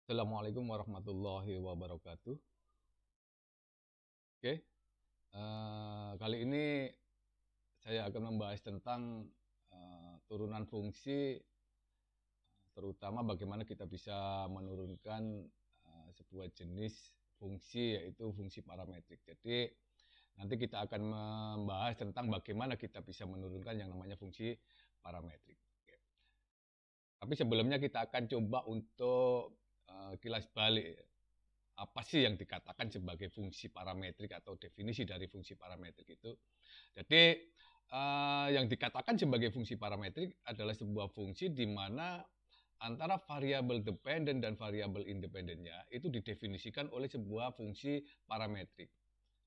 Assalamualaikum warahmatullahi wabarakatuh. Oke, kali ini saya akan membahas tentang turunan fungsi, terutama bagaimana kita bisa menurunkan sebuah jenis fungsi, yaitu fungsi parametrik. Jadi nanti kita akan membahas tentang bagaimana kita bisa menurunkan yang namanya fungsi parametrik. Oke. Tapi sebelumnya kita akan coba untuk kilas balik. Apa sih yang dikatakan sebagai fungsi parametrik atau definisi dari fungsi parametrik itu. Jadi yang dikatakan sebagai fungsi parametrik adalah sebuah fungsi di mana antara variabel dependen dan variabel independennya itu didefinisikan oleh sebuah fungsi parametrik.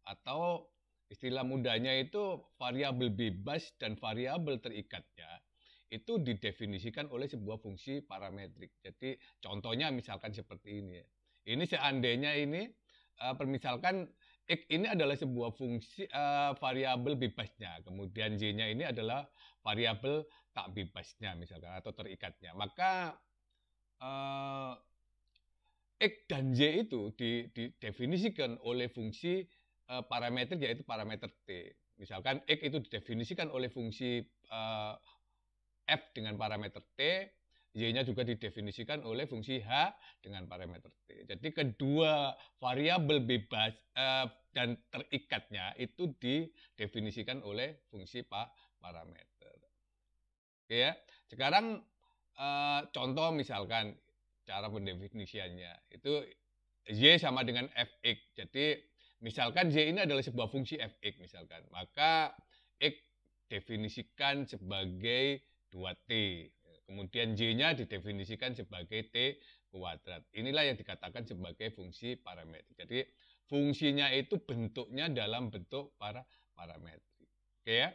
Atau istilah mudahnya itu variabel bebas dan variabel terikatnya itu didefinisikan oleh sebuah fungsi parametrik. Jadi contohnya misalkan seperti ini ya. Ini seandainya ini permisalkan X ini adalah sebuah fungsi variabel bebasnya, kemudian Y-nya ini adalah variabel tak bebasnya misalkan atau terikatnya. Maka X dan Y itu didefinisikan oleh fungsi parametrik yaitu parameter T. Misalkan X itu didefinisikan oleh fungsi F dengan parameter T, Y-nya juga didefinisikan oleh fungsi H dengan parameter T. Jadi kedua variabel bebas dan terikatnya itu didefinisikan oleh fungsi parameter. Oke ya. Sekarang contoh misalkan cara pendefinisiannya itu Y sama dengan Fx. Jadi misalkan Y ini adalah sebuah fungsi Fx misalkan, maka X definisikan sebagai 2T. Kemudian Y-nya didefinisikan sebagai T kuadrat. Inilah yang dikatakan sebagai fungsi parametrik. Jadi fungsinya itu bentuknya dalam bentuk parametrik. Oke ya.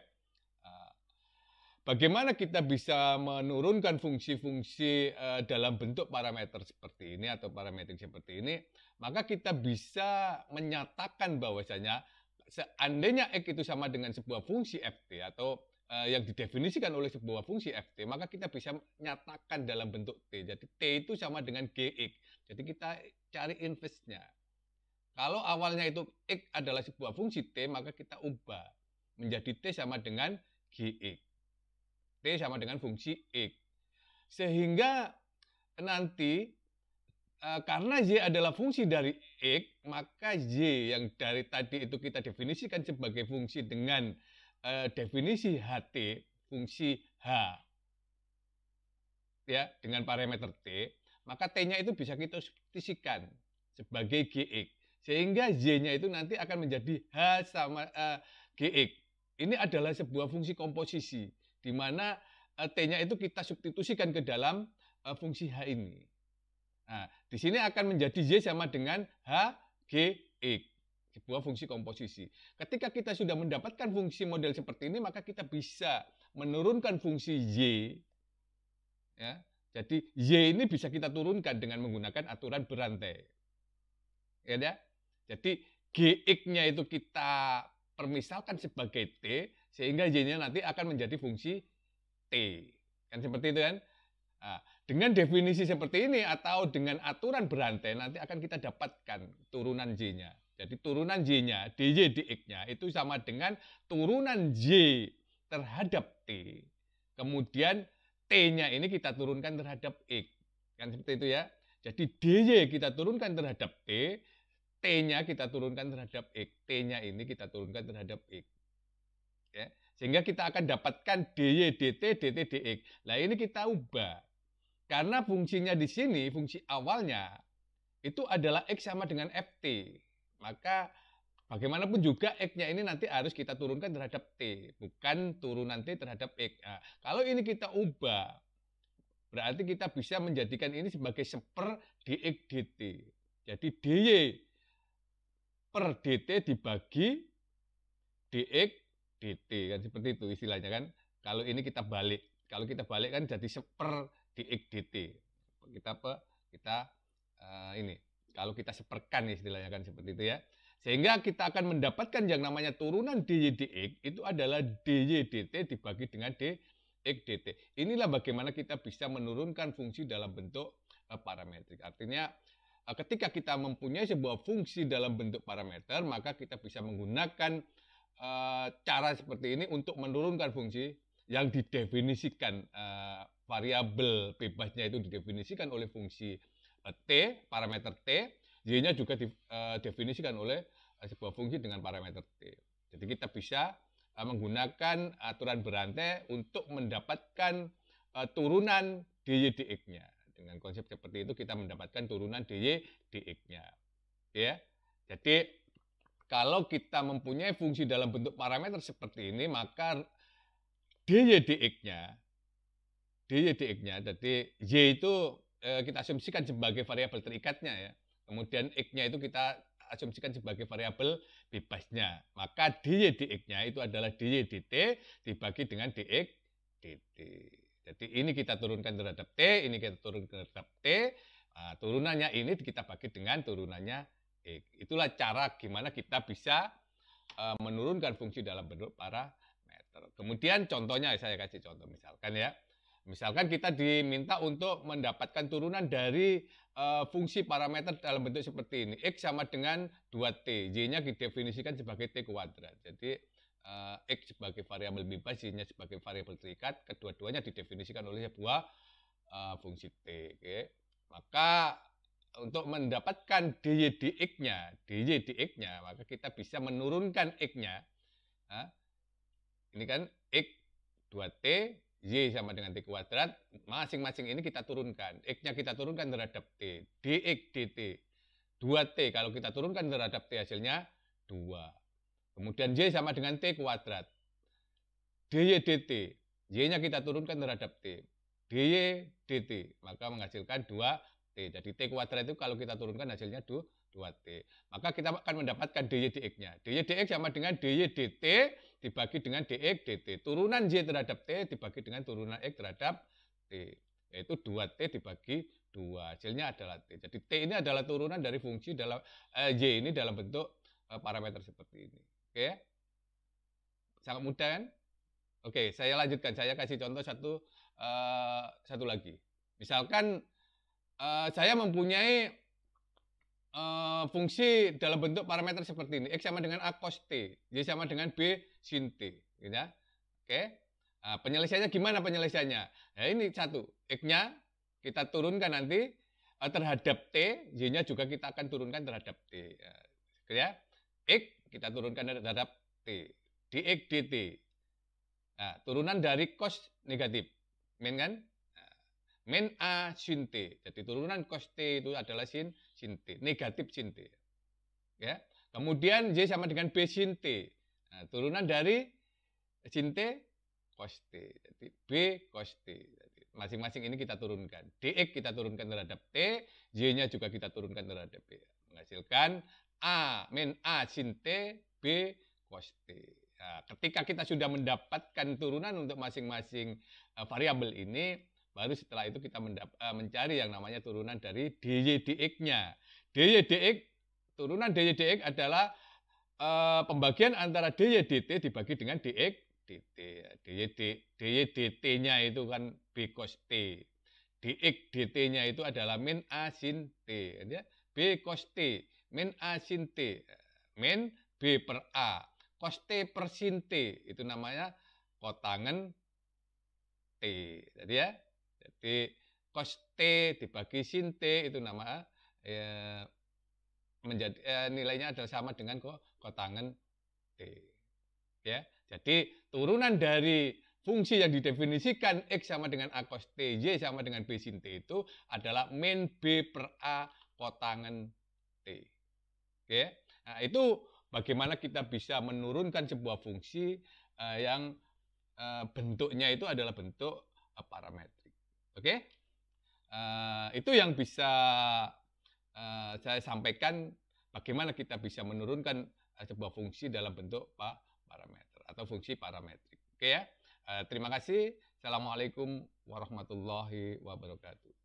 Bagaimana kita bisa menurunkan fungsi-fungsi dalam bentuk parameter seperti ini atau parametrik seperti ini? Maka kita bisa menyatakan bahwasanya seandainya X itu sama dengan sebuah fungsi Ft atau yang didefinisikan oleh sebuah fungsi Ft, maka kita bisa menyatakan dalam bentuk T. Jadi T itu sama dengan Gx. Jadi kita cari inverse-nya. Kalau awalnya itu X adalah sebuah fungsi T, maka kita ubah menjadi T sama dengan Gx. T sama dengan fungsi X. Sehingga nanti karena Y adalah fungsi dari X, maka Y yang dari tadi itu kita definisikan sebagai fungsi dengan definisi HT, fungsi H, ya dengan parameter T, maka T-nya itu bisa kita substitusikan sebagai Gx. Sehingga Y-nya itu nanti akan menjadi H sama Gx. Ini adalah sebuah fungsi komposisi, di mana T-nya itu kita substitusikan ke dalam fungsi H ini. Nah, di sini akan menjadi Y sama dengan H, Gx, sebuah fungsi komposisi. Ketika kita sudah mendapatkan fungsi model seperti ini, maka kita bisa menurunkan fungsi Y. Ya, jadi Y ini bisa kita turunkan dengan menggunakan aturan berantai. Ya, jadi Gx-nya itu kita permisalkan sebagai T, sehingga Y-nya nanti akan menjadi fungsi T. Kan seperti itu kan? Nah, dengan definisi seperti ini atau dengan aturan berantai nanti akan kita dapatkan turunan Y-nya. Jadi turunan Y-nya, dy dx-nya itu sama dengan turunan Y terhadap T. Kemudian T-nya ini kita turunkan terhadap X. Kan seperti itu ya. Jadi dy kita turunkan terhadap T, T-nya kita turunkan terhadap X. T-nya ini kita turunkan terhadap X. Ya. Sehingga kita akan dapatkan dy dt, dt dx. Nah ini kita ubah. Karena fungsinya di sini, fungsi awalnya, itu adalah X sama dengan Ft. Maka bagaimanapun juga X-nya ini nanti harus kita turunkan terhadap T. Bukan turunan T terhadap X. Nah, kalau ini kita ubah, berarti kita bisa menjadikan ini sebagai seper dx dt. Jadi dy per dt dibagi dx dt. Kan seperti itu istilahnya kan. Kalau ini kita balik. Kalau kita balik kan jadi seper dx dt. Kita ini kalau kita seperkan istilahnya kan seperti itu ya. Sehingga kita akan mendapatkan yang namanya turunan dy dx itu adalah dy dt dibagi dengan dx dt. Inilah bagaimana kita bisa menurunkan fungsi dalam bentuk parametrik. Artinya ketika kita mempunyai sebuah fungsi dalam bentuk parameter, maka kita bisa menggunakan cara seperti ini untuk menurunkan fungsi yang didefinisikan, variabel bebasnya itu didefinisikan oleh fungsi T, parameter T, Y-nya juga didefinisikan oleh sebuah fungsi dengan parameter T. Jadi kita bisa menggunakan aturan berantai untuk mendapatkan turunan dy dx-nya. Dengan konsep seperti itu kita mendapatkan turunan dy dx-nya. Ya. Jadi kalau kita mempunyai fungsi dalam bentuk parameter seperti ini, maka dy dx-nya, jadi y itu kita asumsikan sebagai variabel terikatnya ya. Kemudian x-nya itu kita asumsikan sebagai variabel bebasnya. Maka dy dx-nya itu adalah dy dt dibagi dengan dx dt. Jadi ini kita turunkan terhadap t, ini kita turunkan terhadap t. Nah, turunannya ini kita bagi dengan turunannya x. Itulah cara gimana kita bisa menurunkan fungsi dalam bentuk parameter. Kemudian contohnya saya kasih contoh misalkan ya. Misalkan kita diminta untuk mendapatkan turunan dari fungsi parameter dalam bentuk seperti ini. X sama dengan 2T. Y-nya didefinisikan sebagai T kuadrat. Jadi X sebagai variabel bebas, Y-nya sebagai variabel terikat. Kedua-duanya didefinisikan oleh sebuah fungsi T. Oke. Maka untuk mendapatkan dy dx-nya, maka kita bisa menurunkan X-nya. Nah, ini kan X 2T, Y sama dengan T kuadrat, masing-masing ini kita turunkan. X-nya kita turunkan terhadap T, dx dt. 2T kalau kita turunkan terhadap T hasilnya 2. Kemudian Y sama dengan T kuadrat. dy dt, Y-nya kita turunkan terhadap T, dy dt, maka menghasilkan 2T. Jadi T kuadrat itu kalau kita turunkan hasilnya 2T. Maka kita akan mendapatkan dy dx-nya. Dy dx sama dengan dy dt dibagi dengan dx dt. Turunan Y terhadap T dibagi dengan turunan X terhadap T. Yaitu 2T dibagi 2. Hasilnya adalah T. Jadi T ini adalah turunan dari fungsi dalam Y ini dalam bentuk parameter seperti ini. Oke. Sangat mudah kan? Oke, saya lanjutkan. Saya kasih contoh satu lagi. Misalkan saya mempunyai fungsi dalam bentuk parameter seperti ini. X sama dengan A cos T, Y sama dengan B sin T. Gitu ya. Oke. Nah, penyelesaiannya gimana penyelesaiannya? Nah, ini satu. X-nya kita turunkan nanti terhadap T, Y-nya juga kita akan turunkan terhadap T. Ya. X kita turunkan terhadap T. Dx dt. Nah, turunan dari cos negatif. Min kan? Min A sin T. Jadi turunan cos T itu adalah sin T. Negatif sin T. Ya. Kemudian Y sama dengan B sin T. Nah, turunan dari sin T cos T. Jadi B cos T. Masing-masing ini kita turunkan. Dx kita turunkan terhadap T. Y-nya juga kita turunkan terhadap B. Menghasilkan A min A sin T. B cos T. Nah, ketika kita sudah mendapatkan turunan untuk masing-masing variabel ini, baru setelah itu kita mencari yang namanya turunan dari dy dx-nya. Dy dx, turunan dy dx adalah pembagian antara dy dt dibagi dengan dx dt. Dy dt-nya itu kan b cos t. Dx dt-nya itu adalah min a sin t. B cos t, min a sin t, min b per a. Cos T per sin T itu namanya kotangen T. Jadi ya, jadi cos T dibagi sin T itu nama menjadi nilainya adalah sama dengan kotangen T. Ya, jadi turunan dari fungsi yang didefinisikan X sama dengan A cos T, Y sama dengan B sin T itu adalah min B per A kotangen T. Oke, nah itu bagaimana kita bisa menurunkan sebuah fungsi yang bentuknya itu adalah bentuk parametrik. Oke, itu yang bisa saya sampaikan bagaimana kita bisa menurunkan sebuah fungsi dalam bentuk parameter atau fungsi parametrik. Oke ya, terima kasih. Assalamualaikum warahmatullahi wabarakatuh.